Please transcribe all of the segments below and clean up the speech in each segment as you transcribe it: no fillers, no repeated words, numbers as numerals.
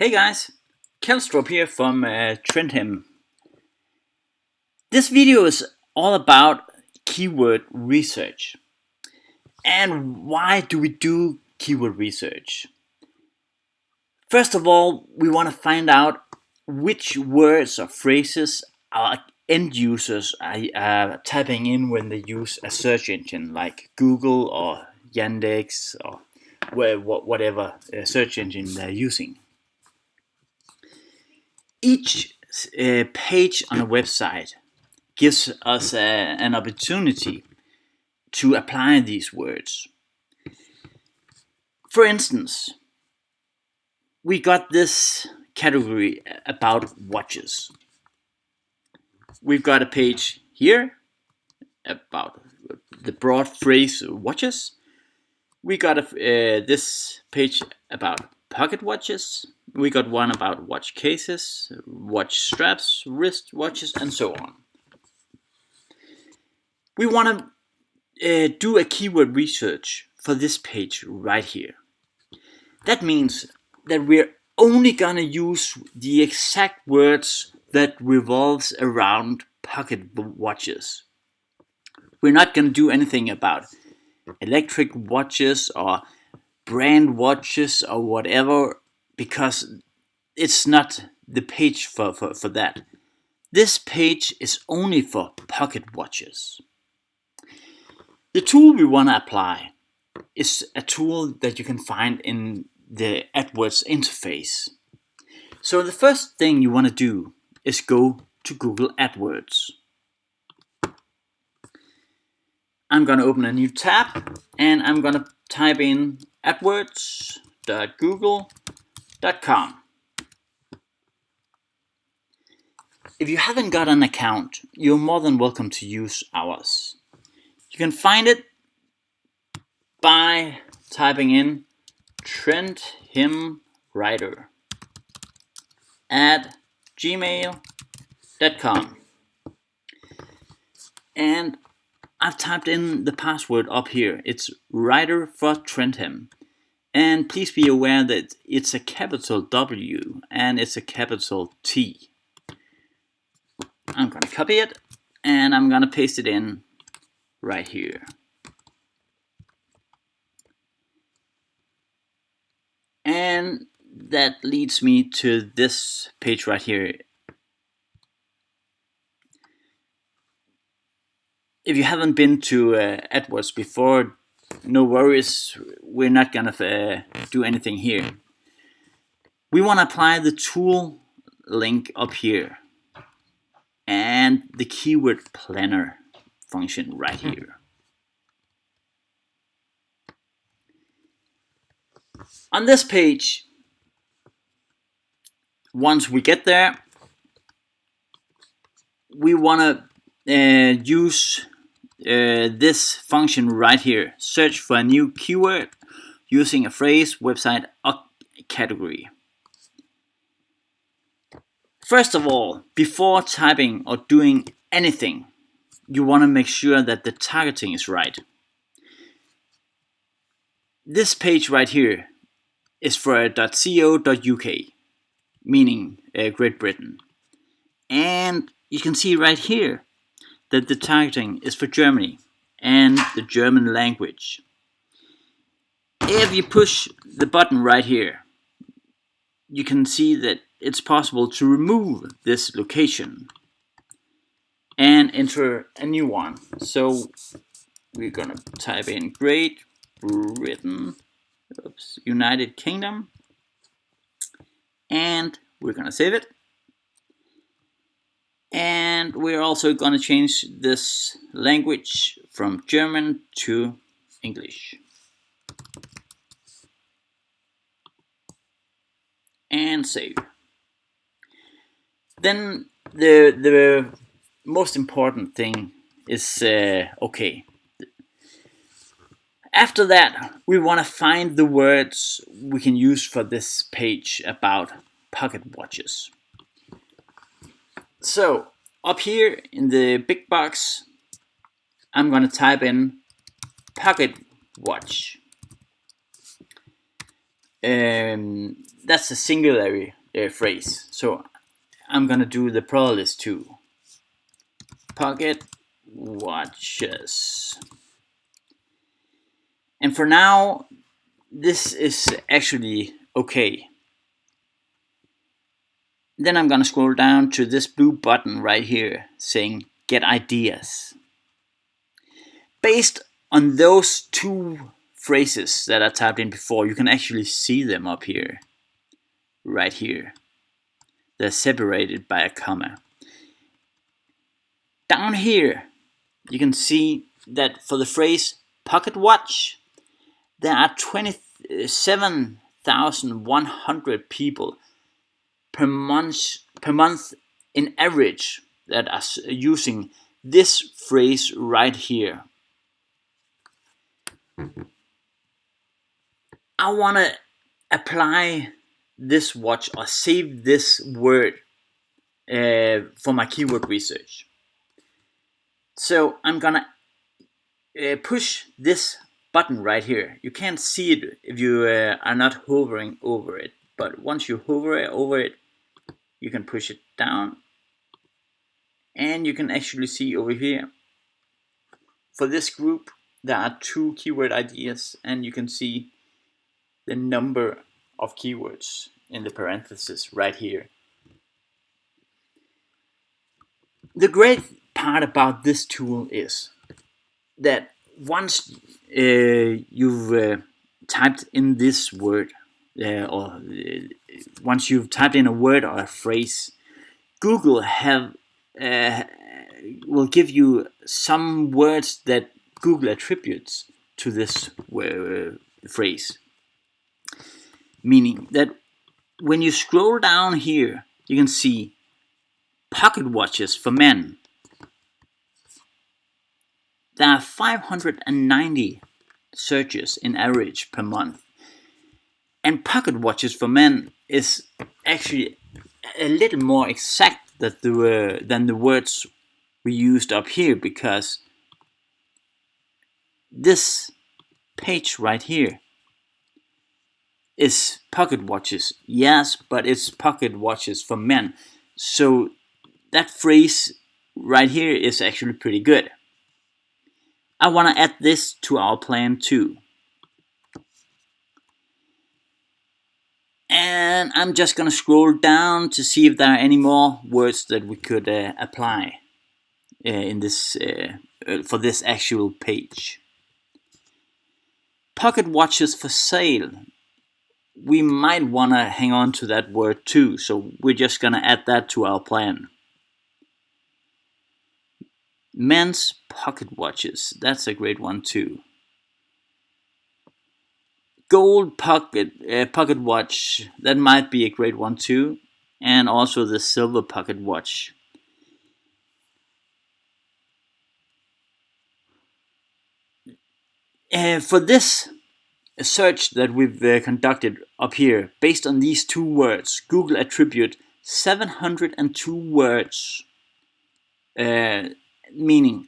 Hey guys, Kelstrup here from Trendhim. This video is all about keyword research. And why do we do keyword research? First of all, we want to find out which words or phrases our end users are typing in when they use a search engine like Google or Yandex or whatever search engine they're using. Each page on a website gives us an opportunity to apply these words. For instance, we got this category about watches. We've got a page here about the broad phrase watches. We got this page about pocket watches. We got one about watch cases, watch straps, wrist watches, and so on. We want to do a keyword research for this page right here. That means that we're only gonna use the exact words that revolves around pocket watches. We're not gonna do anything about electric watches or brand watches or whatever, because it's not the page for that. This page is only for pocket watches. The tool we want to apply is a tool that you can find in the AdWords interface. So the first thing you want to do is go to Google AdWords. I'm going to open a new tab and I'm going to type in adwords.google.com. If you haven't got an account, you're more than welcome to use ours. You can find it by typing in trendhimwriter at gmail.com. And I've typed in the password up here. It's writer for Trendhim. And please be aware that it's a capital W and it's a capital T. I'm going to copy it and I'm going to paste it in right here. And that leads me to this page right here. If you haven't been to AdWords before, no worries, we're not gonna do anything here. We want to apply the tool link up here and the keyword planner function right here. On this page, once we get there, we want to use this function right here. Search for a new keyword using a phrase, website, or category. First of all, before typing or doing anything, you want to make sure that the targeting is right. This page right here is for .co.uk, meaning Great Britain. And you can see right here that the targeting is for Germany and the German language. If you push the button right here, you can see that it's possible to remove this location and enter a new one. So we're gonna type in Great Britain, United Kingdom, and we're gonna save it. And we're also gonna change this language from German to English. And save. Then the most important thing is OK. After that, we want to find the words we can use for this page about pocket watches. So up here in the big box, I'm going to type in pocket watch. that's a singular phrase. So I'm gonna do the pluralist too. Pocket watches. And for now, this is actually okay. Then I'm gonna scroll down to this blue button right here saying get ideas. Based on those two phrases that I typed in before, you can actually see them up here, right here. They're separated by a comma. Down here, you can see that for the phrase pocket watch, there are 27,100 people per month in average that are using this phrase right here. I want to apply this watch or save this word for my keyword research. So I'm gonna push this button right here. You can't see it if you are not hovering over it, but once you hover over it, you can push it down, and you can actually see over here for this group there are 2 keyword ideas, and you can see the number of keywords in the parentheses right here. The great part about this tool is that once you've typed in this word, once you've typed in a word or a phrase, Google will give you some words that Google attributes to this phrase. Meaning that when you scroll down here, you can see pocket watches for men. There are 590 searches in average per month. And pocket watches for men is actually a little more exact than the words we used up here, because this page right here is pocket watches, yes, but it's pocket watches for men. So that phrase right here is actually pretty good. I want to add this to our plan too. And I'm just going to scroll down to see if there are any more words that we could apply in this for this actual page. Pocket watches for sale. We might want to hang on to that word too, so we're just going to add that to our plan. Men's pocket watches, that's a great one too. Gold pocket watch, that might be a great one too, and also the silver pocket watch. For this search that we've conducted up here, based on these 2 words, Google attribute 702 words, meaning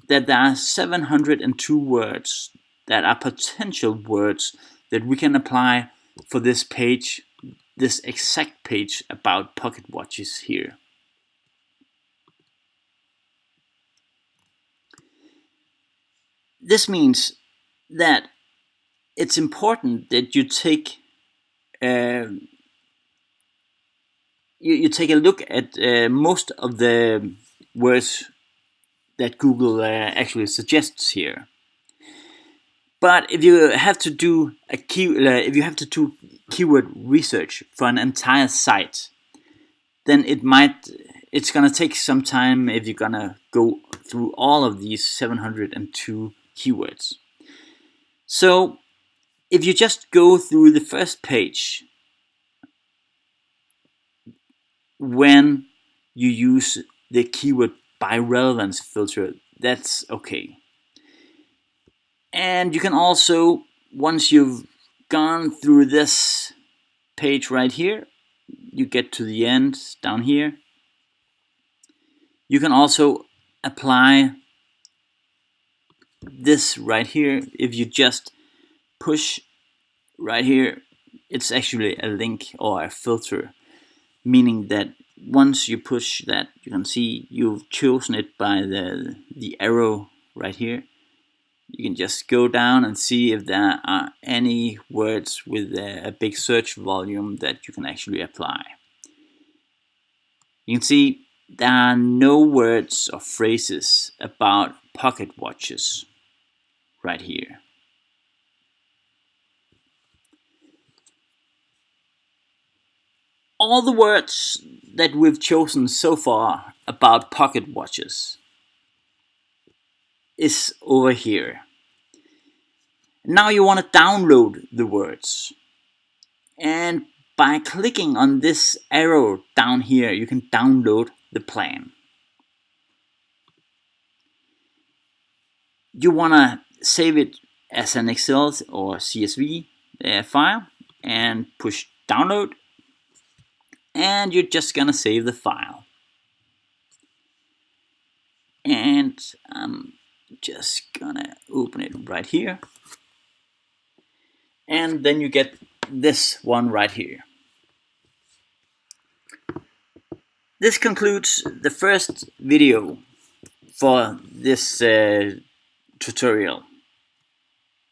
that there are 702 words that are potential words that we can apply for this page, this exact page about pocket watches here. This means that it's important that you take you take a look at most of the words that Google actually suggests here. But if you have to do keyword research for an entire site, then it's gonna take some time if you're gonna go through all of these 702 keywords. So if you just go through the first page when you use the keyword by relevance filter, that's okay. And you can also, once you've gone through this page right here, you get to the end down here, you can also apply this right here. If you just push right here it's actually a link or a filter, meaning that once you push that, you can see you've chosen it by the arrow right here. You can just go down and see if there are any words with a big search volume that you can actually apply. You can see there are no words or phrases about pocket watches right here. All the words that we've chosen so far about pocket watches is over here. Now you want to download the words. And by clicking on this arrow down here, you can download the plan. You want to save it as an Excel or CSV file and push download, and you're just gonna save the file. And I'm just gonna open it right here, and then you get this one right here. This concludes the first video for this tutorial.